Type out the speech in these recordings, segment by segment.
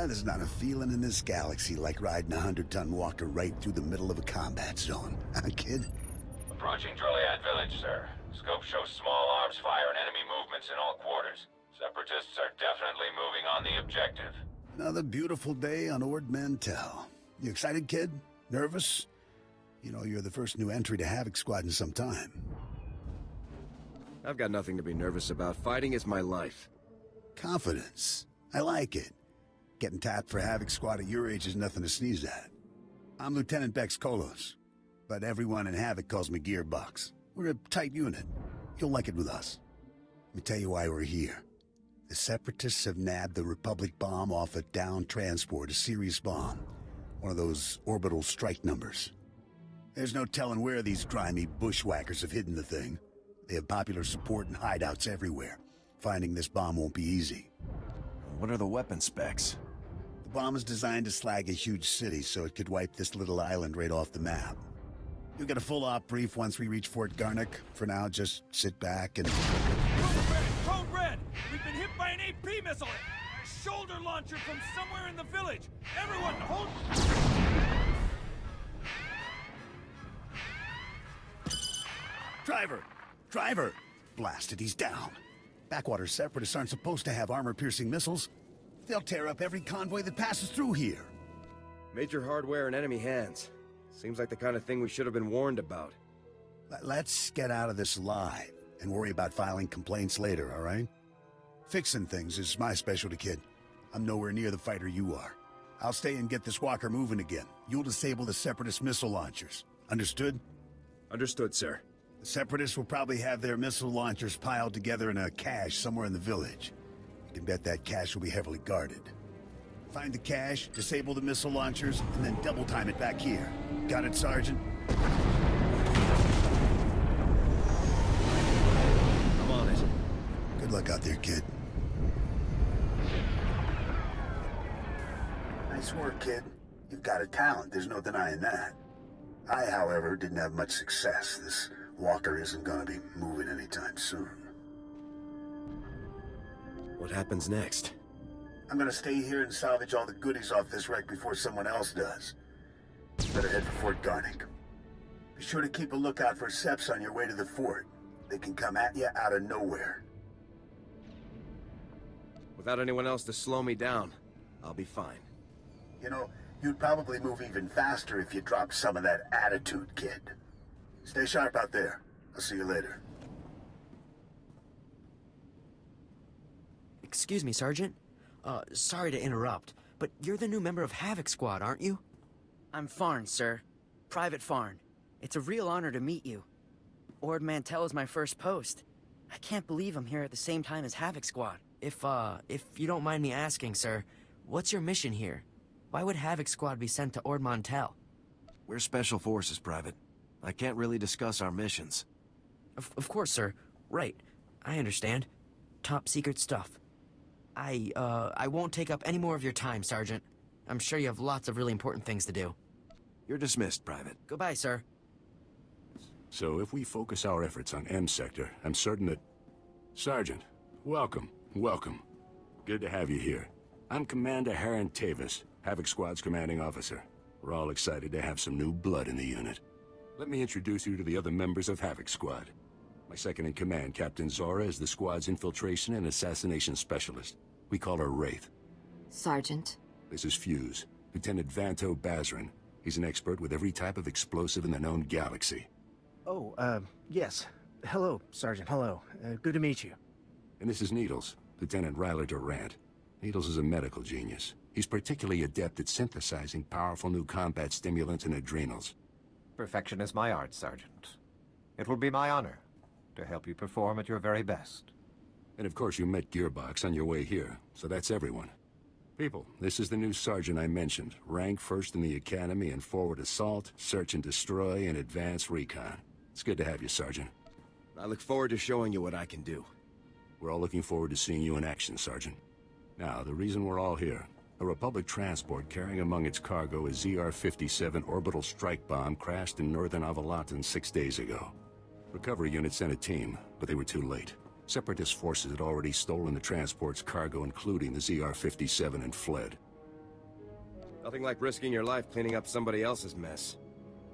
There's not a feeling in this galaxy like riding a 100-ton walker right through the middle of a combat zone. Huh, kid? Approaching Droliad village, sir. Scope shows small arms fire and enemy movements in all quarters. Separatists are definitely moving on the objective. Another beautiful day on Ord Mantell. You excited, kid? Nervous? You know, you're the first new entry to Havoc Squad in some time. I've got nothing to be nervous about. Fighting is my life. Confidence. I like it. Getting tapped for Havoc Squad at your age is nothing to sneeze at. I'm Lieutenant Bex Kolos, but everyone in Havoc calls me Gearbox. We're a tight unit. You'll like it with us. Let me tell you why we're here. The Separatists have nabbed the Republic bomb off a downed transport, a serious bomb. One of those orbital strike numbers. There's no telling where these grimy bushwhackers have hidden the thing. They have popular support and hideouts everywhere. Finding this bomb won't be easy. What are the weapon specs? The bomb is designed to slag a huge city, so it could wipe this little island right off the map. You'll get a full op brief once we reach Fort Garnick. For now, just sit back and... Code Red! We've been hit by an AP missile! A shoulder launcher from somewhere in the village! Everyone, hold... Driver! Driver! Blasted, he's down. Backwater Separatists aren't supposed to have armor-piercing missiles. They'll tear up every convoy that passes through here. Major hardware in enemy hands. Seems like the kind of thing we should have been warned about. Let's get out of this alive and worry about filing complaints later, all right? Fixing things is my specialty, kid. I'm nowhere near the fighter you are. I'll stay and get this walker moving again. You'll disable the Separatist missile launchers. Understood? Understood, sir. The Separatists will probably have their missile launchers piled together in a cache somewhere in the village. You can bet that cache will be heavily guarded. Find the cache, disable the missile launchers, and then double time it back here. Got it, Sergeant? I'm on it. Good luck out there, kid. Nice work, kid. You've got a talent, there's no denying that. I, however, didn't have much success. This walker isn't gonna be moving anytime soon. What happens next? I'm gonna stay here and salvage all the goodies off this wreck before someone else does. Better head for Fort Garnick. Be sure to keep a lookout for Seps on your way to the fort. They can come at you out of nowhere. Without anyone else to slow me down, I'll be fine. You know, you'd probably move even faster if you dropped some of that attitude, kid. Stay sharp out there. I'll see you later. Excuse me, Sergeant. Sorry to interrupt, but you're the new member of Havoc Squad, aren't you? I'm Farn, sir. Private Farn. It's a real honor to meet you. Ord Mantell is my first post. I can't believe I'm here at the same time as Havoc Squad. If you don't mind me asking, sir, what's your mission here? Why would Havoc Squad be sent to Ord Mantell? We're Special Forces, Private. I can't really discuss our missions. Of course, sir. Right. I understand. Top secret stuff. I won't take up any more of your time, Sergeant. I'm sure you have lots of really important things to do. You're dismissed, Private. Goodbye, sir. So if we focus our efforts on M Sector, I'm certain that... Sergeant, welcome, welcome. Good to have you here. I'm Commander Haran Tavis, Havoc Squad's commanding officer. We're all excited to have some new blood in the unit. Let me introduce you to the other members of Havoc Squad. My second-in-command, Captain Zora, is the squad's infiltration and assassination specialist. We call her Wraith. Sergeant. This is Fuse, Lieutenant Vanto Bazrin. He's an expert with every type of explosive in the known galaxy. Oh, yes. Hello, Sergeant, hello. Good to meet you. And this is Needles, Lieutenant Ryler Durant. Needles is a medical genius. He's particularly adept at synthesizing powerful new combat stimulants and adrenals. Perfection is my art, Sergeant. It will be my honor to help you perform at your very best. And of course you met Gearbox on your way here, so that's everyone. People, this is the new sergeant I mentioned. Rank first in the academy in forward assault, search and destroy, and advanced recon. It's good to have you, Sergeant. I look forward to showing you what I can do. We're all looking forward to seeing you in action, Sergeant. Now, the reason we're all here. A Republic transport carrying among its cargo a ZR-57 orbital strike bomb crashed in northern Avalatan 6 days ago. Recovery units sent a team, but they were too late. Separatist forces had already stolen the transport's cargo, including the ZR-57, and fled. Nothing like risking your life cleaning up somebody else's mess.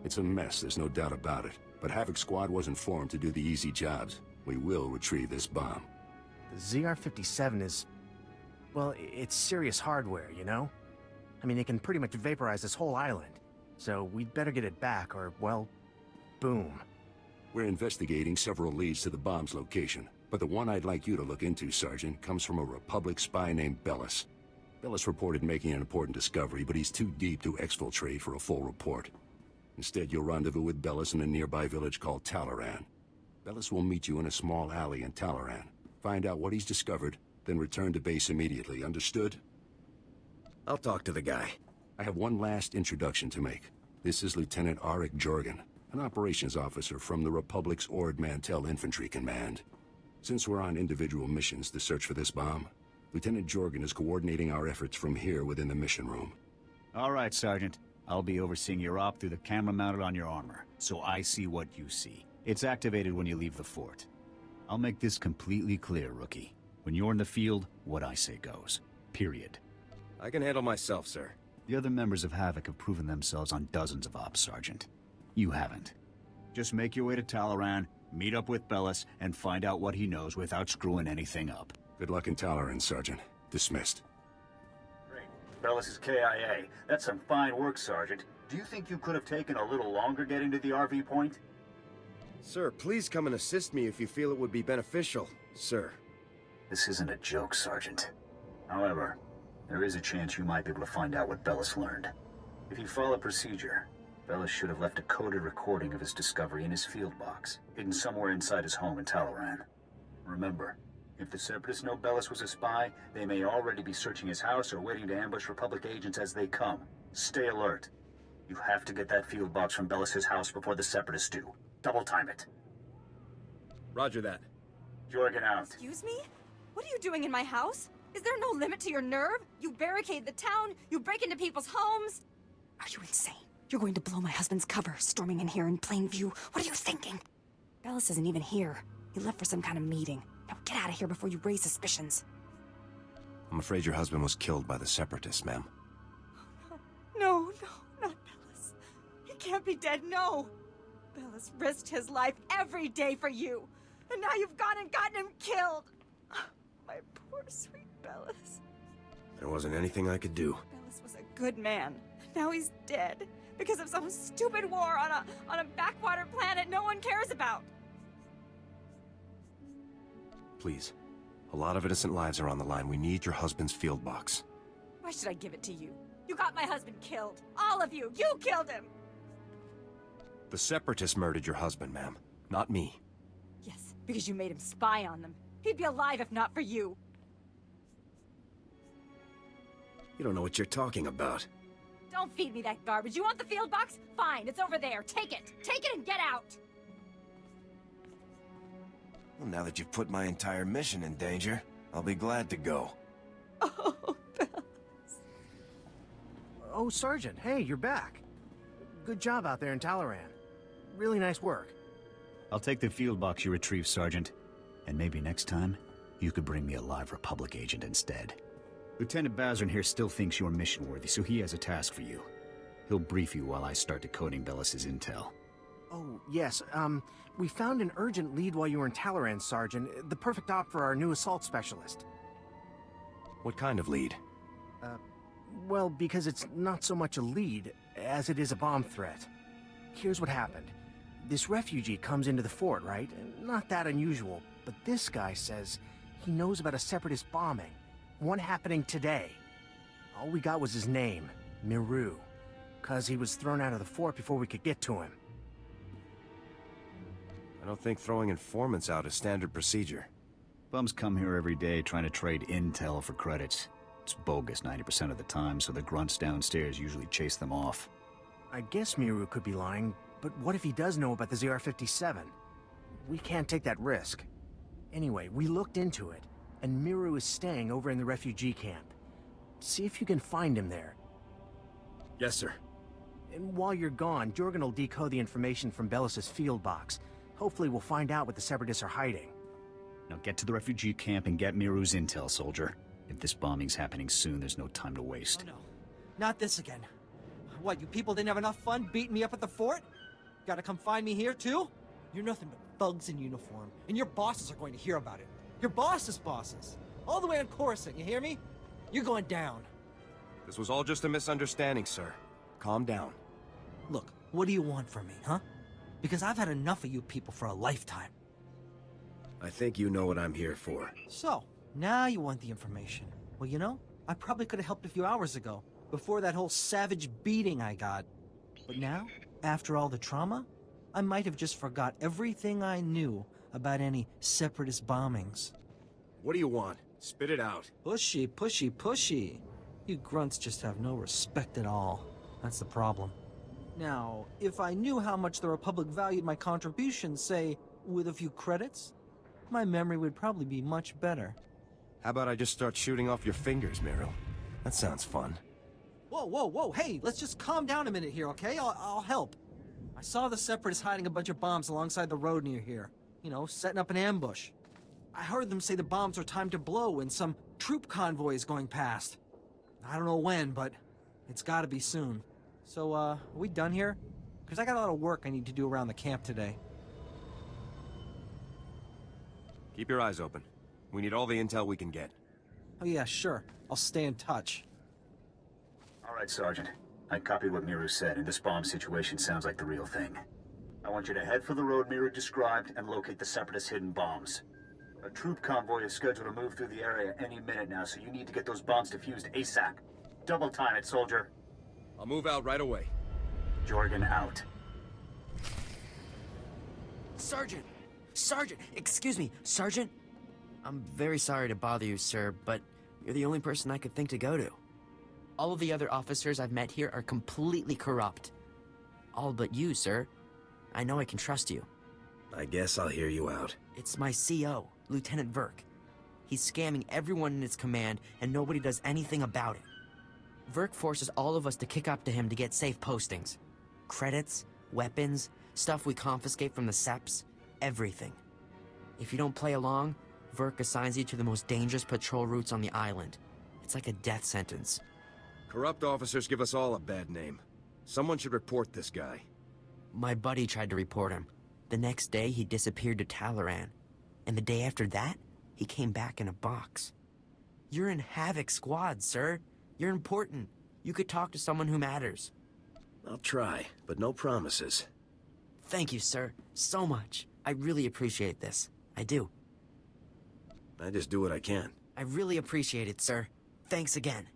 It's a mess, there's no doubt about it. But Havoc Squad wasn't formed to do the easy jobs. We will retrieve this bomb. The ZR-57 is... well, it's serious hardware, you know? I mean, it can pretty much vaporize this whole island. So we'd better get it back, or, well, boom. We're investigating several leads to the bomb's location, but the one I'd like you to look into, Sergeant, comes from a Republic spy named Bellis. Bellis reported making an important discovery, but he's too deep to exfiltrate for a full report. Instead, you'll rendezvous with Bellis in a nearby village called Talaran. Bellis will meet you in a small alley in Talaran. Find out what he's discovered, then return to base immediately, understood? I'll talk to the guy. I have one last introduction to make. This is Lieutenant Arik Jorgen, an operations officer from the Republic's Ord Mantell Infantry Command. Since we're on individual missions to search for this bomb, Lieutenant Jorgen is coordinating our efforts from here within the mission room. All right, Sergeant. I'll be overseeing your op through the camera mounted on your armor, so I see what you see. It's activated when you leave the fort. I'll make this completely clear, Rookie. When you're in the field, what I say goes. Period. I can handle myself, sir. The other members of Havoc have proven themselves on dozens of ops, Sergeant. You haven't. Just make your way to Talaran, meet up with Bellis, and find out what he knows without screwing anything up. Good luck in Talaran, Sergeant. Dismissed. Great. Bellis is KIA. That's some fine work, Sergeant. Do you think you could have taken a little longer getting to the RV point? Sir, please come and assist me if you feel it would be beneficial, sir. This isn't a joke, Sergeant. However, there is a chance you might be able to find out what Bellis learned. If you follow procedure, Bellis should have left a coded recording of his discovery in his field box, hidden somewhere inside his home in Talaran. Remember, if the Separatists know Bellis was a spy, they may already be searching his house or waiting to ambush Republic agents as they come. Stay alert. You have to get that field box from Bellis's house before the Separatists do. Double time it. Roger that. Jorgen out. Excuse me? What are you doing in my house? Is there no limit to your nerve? You barricade the town, you break into people's homes. Are you insane? You're going to blow my husband's cover, storming in here in plain view. What are you thinking? Bellis isn't even here. He left for some kind of meeting. Now get out of here before you raise suspicions. I'm afraid your husband was killed by the Separatists, ma'am. No, not Bellis. He can't be dead, no. Bellis risked his life every day for you. And now you've gone and gotten him killed. My poor, sweet Bellis. There wasn't anything I could do. Bellis was a good man. Now he's dead. Because of some stupid war on a backwater planet no one cares about. Please. A lot of innocent lives are on the line. We need your husband's field box. Why should I give it to you? You got my husband killed. All of you. You killed him. The Separatists murdered your husband, ma'am. Not me. Yes, because you made him spy on them. He'd be alive if not for you. You don't know what you're talking about. Don't feed me that garbage. You want the field box? Fine, it's over there. Take it. Take it and get out. Well, now that you've put my entire mission in danger, I'll be glad to go. Oh, Bellis. Oh, Sergeant, hey, you're back. Good job out there in Talaran. Really nice work. I'll take the field box you retrieved, Sergeant. And maybe next time, you could bring me a live Republic agent instead. Lieutenant Bazrin here still thinks you're mission-worthy, so he has a task for you. He'll brief you while I start decoding Bellis's intel. Oh, yes, we found an urgent lead while you were in Talaran, Sergeant. The perfect op for our new assault specialist. What kind of lead? Well, because it's not so much a lead as it is a bomb threat. Here's what happened. This refugee comes into the fort, right? Not that unusual, but this guy says he knows about a Separatist bombing. One happening today. All we got was his name, Miru, 'cause he was thrown out of the fort before we could get to him. I don't think throwing informants out is standard procedure. Bums come here every day trying to trade intel for credits. It's bogus 90% of the time, so the grunts downstairs usually chase them off. I guess Miru could be lying, but what if he does know about the ZR-57? We can't take that risk. Anyway, we looked into it, and Miru is staying over in the refugee camp. See if you can find him there. Yes, sir. And while you're gone, Jorgen will decode the information from Bellis's field box. Hopefully we'll find out what the Separatists are hiding. Now get to the refugee camp and get Miru's intel, soldier. If this bombing's happening soon, there's no time to waste. Oh, Not this again. What, you people didn't have enough fun beating me up at the fort? Gotta come find me here, too? You're nothing but thugs in uniform, and your bosses are going to hear about it. Your boss's bosses. All the way on Coruscant, you hear me? You're going down. This was all just a misunderstanding, sir. Calm down. Look, what do you want from me, huh? Because I've had enough of you people for a lifetime. I think you know what I'm here for. So, now you want the information. Well, you know, I probably could have helped a few hours ago, before that whole savage beating I got. But now, after all the trauma, I might have just forgot everything I knew about any separatist bombings. What do you want? Spit it out. Pushy, pushy, pushy. You grunts just have no respect at all. That's the problem. Now, if I knew how much the Republic valued my contributions, say, with a few credits, my memory would probably be much better. How about I just start shooting off your fingers, Miro? That sounds fun. Whoa, whoa, whoa, hey, let's just calm down a minute here, okay? I'll help. I saw the Separatists hiding a bunch of bombs alongside the road near here. You know, setting up an ambush. I heard them say the bombs are timed to blow when some troop convoy is going past. I don't know when, but it's gotta be soon. So, are we done here? Because I got a lot of work I need to do around the camp today. Keep your eyes open. We need all the intel we can get. Oh yeah, sure. I'll stay in touch. All right, Sergeant. I copied what Miru said, and this bomb situation sounds like the real thing. I want you to head for the road Miru described and locate the Separatist hidden bombs. A troop convoy is scheduled to move through the area any minute now, so you need to get those bombs defused ASAP. Double time it, soldier. I'll move out right away. Jorgen out. Sergeant! Sergeant! Excuse me, Sergeant? I'm very sorry to bother you, sir, but you're the only person I could think to go to. All of the other officers I've met here are completely corrupt. All but you, sir. I know I can trust you. I guess I'll hear you out. It's my CO, Lieutenant Verk. He's scamming everyone in his command, and nobody does anything about it. Verk forces all of us to kick up to him to get safe postings. Credits, weapons, stuff we confiscate from the Seps, everything. If you don't play along, Verk assigns you to the most dangerous patrol routes on the island. It's like a death sentence. Corrupt officers give us all a bad name. Someone should report this guy. My buddy tried to report him. The next day, he disappeared to Talaran. And the day after that, he came back in a box. You're in Havoc Squad, sir. You're important. You could talk to someone who matters. I'll try, but no promises. Thank you, sir. So much. I really appreciate this. I do. I just do what I can. I really appreciate it, sir. Thanks again.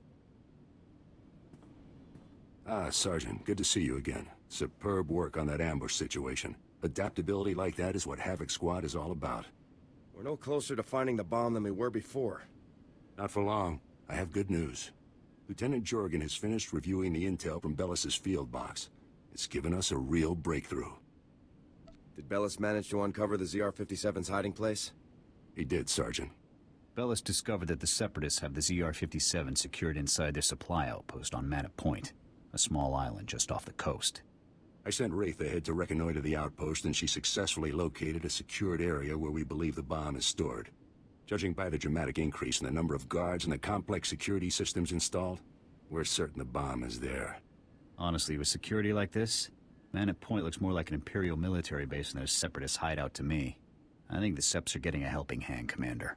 Ah, Sergeant, good to see you again. Superb work on that ambush situation. Adaptability like that is what Havoc Squad is all about. We're no closer to finding the bomb than we were before. Not for long. I have good news. Lieutenant Jorgen has finished reviewing the intel from Bellis's field box. It's given us a real breakthrough. Did Bellis manage to uncover the ZR-57's hiding place? He did, Sergeant. Bellis discovered that the Separatists have the ZR-57 secured inside their supply outpost on Manor Point, a small island just off the coast. I sent Wraith ahead to reconnoiter the outpost, and she successfully located a secured area where we believe the bomb is stored. Judging by the dramatic increase in the number of guards and the complex security systems installed, we're certain the bomb is there. Honestly, with security like this, Manor Point looks more like an Imperial military base than a Separatist hideout to me. I think the Seps are getting a helping hand, Commander.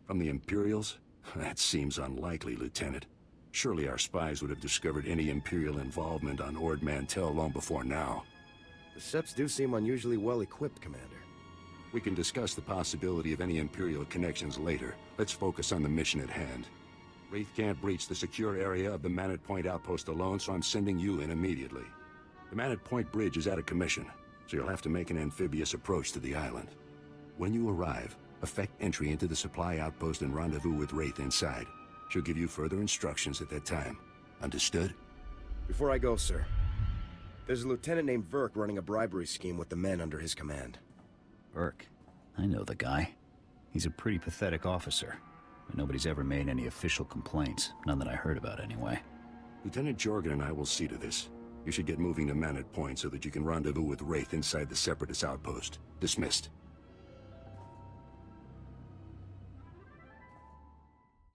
From the Imperials? That seems unlikely, Lieutenant. Surely our spies would have discovered any Imperial involvement on Ord Mantell long before now. The Seps do seem unusually well-equipped, Commander. We can discuss the possibility of any Imperial connections later. Let's focus on the mission at hand. Wraith can't breach the secure area of the Manor Point outpost alone, so I'm sending you in immediately. The Manor Point bridge is out of commission, so you'll have to make an amphibious approach to the island. When you arrive, effect entry into the supply outpost and rendezvous with Wraith inside. She'll give you further instructions at that time. Understood? Before I go, sir, there's a lieutenant named Verk running a bribery scheme with the men under his command. Verk? I know the guy. He's a pretty pathetic officer, but nobody's ever made any official complaints. None that I heard about, anyway. Lieutenant Jorgen and I will see to this. You should get moving to Manor Point so that you can rendezvous with Wraith inside the Separatist outpost. Dismissed.